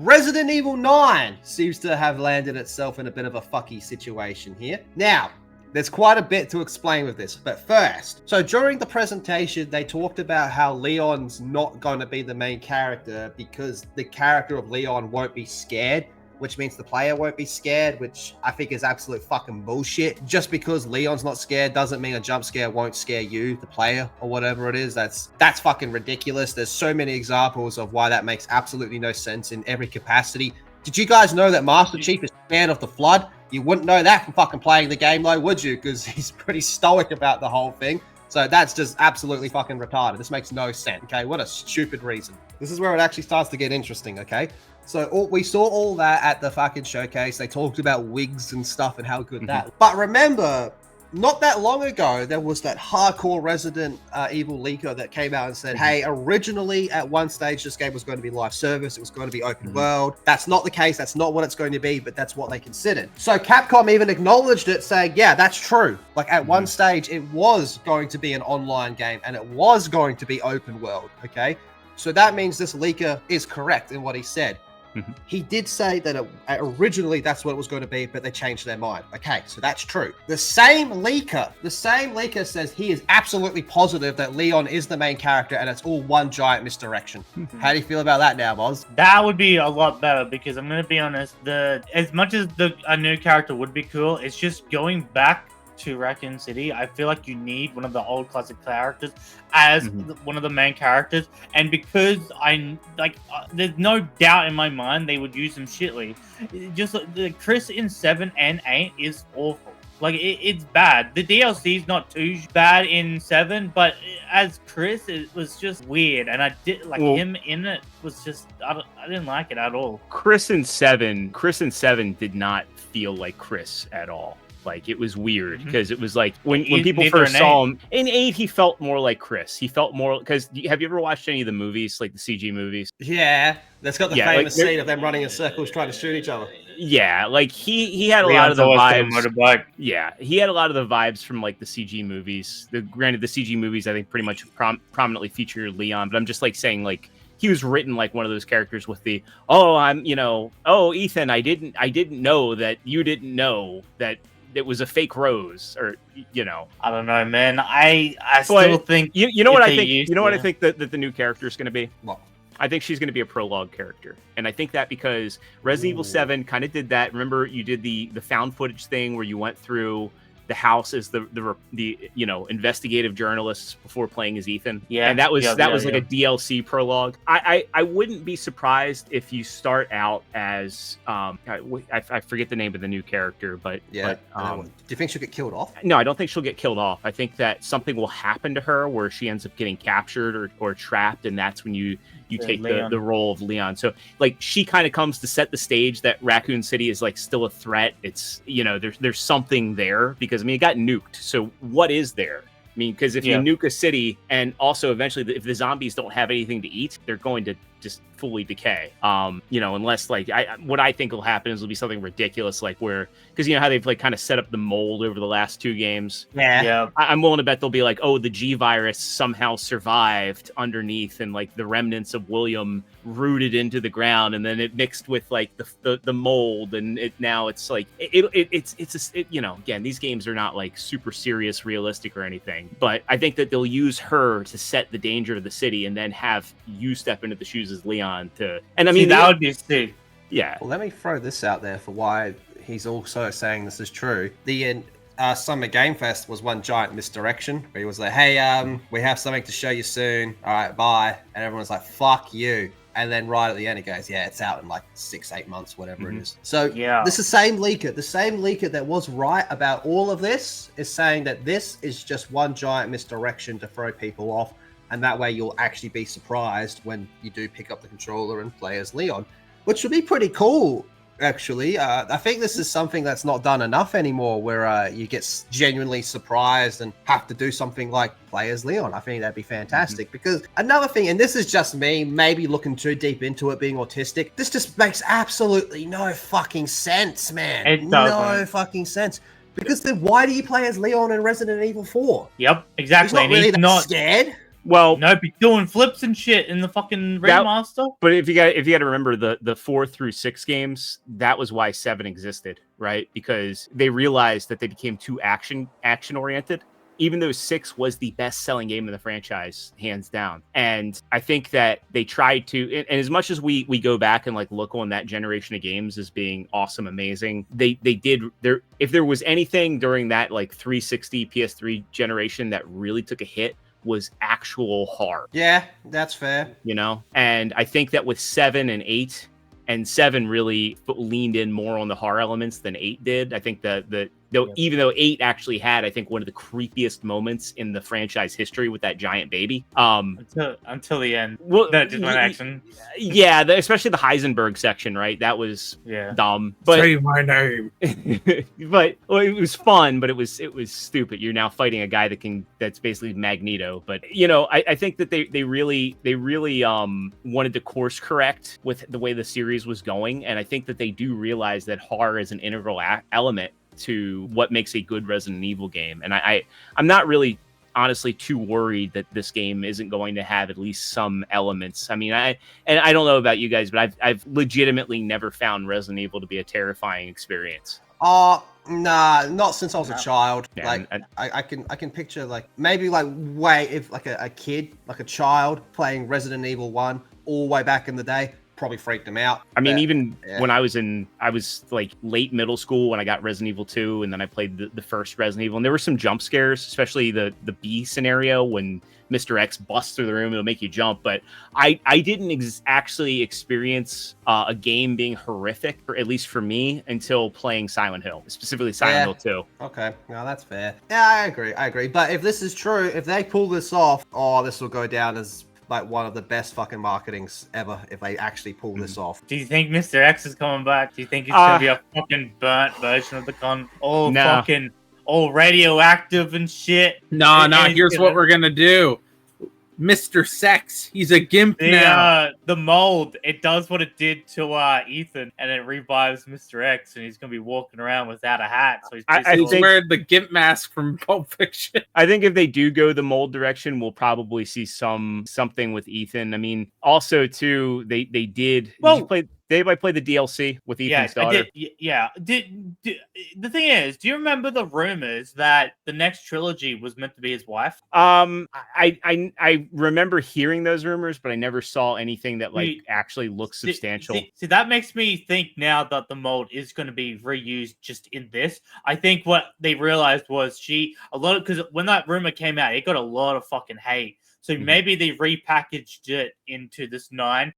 Resident Evil 9 seems to have landed itself in a bit of a fucky situation here. Now, there's quite a bit to explain with this, but first, so during the presentation, they talked about how Leon's not going to be the main character because the character of Leon won't be scared, which means the player won't be scared, which I think is absolute fucking bullshit. Just because Leon's not scared doesn't mean a jump scare won't scare you, the player, or whatever it is. That's fucking ridiculous. There's so many examples of why that makes absolutely no sense in every capacity. Did you guys know that Master Chief is a fan of the Flood? You wouldn't know that from fucking playing the game, though, would you? Because he's pretty stoic about the whole thing. So that's just absolutely fucking retarded. This makes no sense, okay? What a stupid reason. This is where it actually starts to get interesting, okay? So we saw all that at the fucking showcase. They talked about wigs and stuff and how good that. But remember, not that long ago, there was that hardcore Resident Evil leaker that came out and said, hey, originally at one stage, this game was going to be live service. It was going to be open world. That's not the case. That's not what it's going to be, but that's what they considered. So Capcom even acknowledged it, saying, yeah, that's true. Like at one stage, it was going to be an online game and it was going to be open world, okay? So that means this leaker is correct in what he said. He did say that originally that's what it was going to be, but they changed their mind. Okay, so that's true. The same leaker says he is absolutely positive that Leon is the main character and it's all one giant misdirection. How do you feel about that now, Moz? That would be a lot better because I'm going to be honest, as much as a new character would be cool, it's just going back to Raccoon City. I feel like you need one of the old classic characters as one of the main characters, and because there's no doubt in my mind they would use him shitly. Just the Chris in 7 and 8 is awful. Like it's bad. The DLC is not too bad in 7, but as Chris, it was just weird, and I did him in it was just I didn't like it at all. Chris in 7 did not feel like Chris at all. Like it was weird because it was like when people first saw him in 8, he felt more like Chris. He felt more because have you ever watched any of the movies, like the CG movies? Yeah, that's got the famous scene of them running in circles trying to shoot each other. Yeah, like he had a lot of the vibes. Yeah, he had a lot of the vibes from like the CG movies. Granted, the CG movies I think pretty much prominently feature Leon, but I'm just like saying like. He was written like one of those characters with the Ethan, I didn't know that you didn't know that it was a fake rose, or I don't know, man. I still think you know what I think. You know what I think that the new character is going to be. What? I think she's going to be a prologue character, and I think that because Resident Evil 7 kind of did that. Remember, you did the found footage thing where you went through the house as the investigative journalists before playing as Ethan. Yeah, and that was a DLC prologue. I wouldn't be surprised if you start out as I forget the name of the new character, but do you think she'll get killed off? No, I don't think she'll get killed off. I think that something will happen to her where she ends up getting captured or trapped, and that's when you take the role of Leon. So like she kind of comes to set the stage that Raccoon City is like still a threat. It's there's something there because it got nuked. So what is there? I mean, because if you nuke a city and also eventually if the zombies don't have anything to eat, they're going to just fully decay. Unless what I think will happen is it'll be something ridiculous like where, because how they've like kind of set up the mold over the last 2 games. Yeah. I'm willing to bet they'll be like, oh, the G virus somehow survived underneath and like the remnants of William rooted into the ground, and then it mixed with like the mold, and it's like again, these games are not like super serious, realistic or anything, but I think that they'll use her to set the danger of the city, and then have you step into the shoes as Leon that would be sick. Yeah. Well, let me throw this out there for why he's also saying this is true. The Summer Game Fest was one giant misdirection where he was like, hey, we have something to show you soon. All right, bye. And everyone's like, fuck you. And then right at the end, it goes, yeah, it's out in like 6-8 months, whatever it is. So this is the same leaker that was right about all of this is saying that this is just one giant misdirection to throw people off. And that way you'll actually be surprised when you do pick up the controller and play as Leon, which would be pretty cool, actually. I think this is something that's not done enough anymore, where you get genuinely surprised and have to do something like play as Leon. I think that'd be fantastic. Because another thing, and this is just me, maybe looking too deep into it, being autistic, this just makes absolutely no fucking sense, man. It doesn't. No fucking sense. Because then why do you play as Leon in Resident Evil 4? Yep, exactly. He's not really that scared. Well, no, be doing flips and shit in the fucking remaster. But if you got to remember the 4 through 6 games, that was why 7 existed, right? Because they realized that they became too action oriented. Even though 6 was the best-selling game in the franchise, hands down. And I think that they tried to, and as much as we go back and like look on that generation of games as being awesome, amazing, they did there. If there was anything during that like 360 PS3 generation that really took a hit, was actual horror. Yeah, that's fair. You know, and I think that with 7 and 8, and 7 really leaned in more on the horror elements than 8 did. I think even though 8 actually had, I think, one of the creepiest moments in the franchise history with that giant baby. Until the end. Well, that just went action. Yeah, especially the Heisenberg section, right? That was dumb. But, say my name. But it was fun, but it was stupid. You're now fighting a guy that's basically Magneto. But you know, I think that they really wanted to course correct with the way the series was going, and I think that they do realize that horror is an integral element to what makes a good Resident Evil game. And I'm not really honestly too worried that this game isn't going to have at least some elements. I mean, I don't know about you guys, but I've legitimately never found Resident Evil to be a terrifying experience. Nah, not since I was a child. Yeah, like I can picture like maybe like if like a kid, like a child playing Resident Evil 1 all the way back in the day, probably freaked him out. I mean, even when I was like late middle school when I got Resident Evil 2, and then I played the first Resident Evil, and there were some jump scares, especially the B scenario when Mr. X busts through the room, it'll make you jump. But I didn't actually experience a game being horrific, or at least for me, until playing Silent Hill, specifically Silent Hill 2. Okay, no, that's fair. Yeah, I agree. But if this is true, if they pull this off, this will go down as like one of the best fucking marketings ever if they actually pull this off. Do you think Mr. X is coming back? Do you think it's gonna be a fucking burnt version of the con? Fucking all radioactive and shit? No, here's what we're gonna do. Mr. Sex, he's a gimp now. The mold, it does what it did to Ethan, and it revives Mr. X, and he's gonna be walking around without a hat. So he's wearing the gimp mask from Pulp Fiction. I think if they do go the mold direction, we'll probably see something with Ethan. I mean, also too, they did. Well, Did anybody play the DLC with Ethan's daughter? The thing is, do you remember the rumors that the next trilogy was meant to be his wife? I remember hearing those rumors, but I never saw anything that actually looks substantial. See, that makes me think now that the mold is going to be reused just in this. I think what they realized was because when that rumor came out, it got a lot of fucking hate. So maybe they repackaged it into this 9.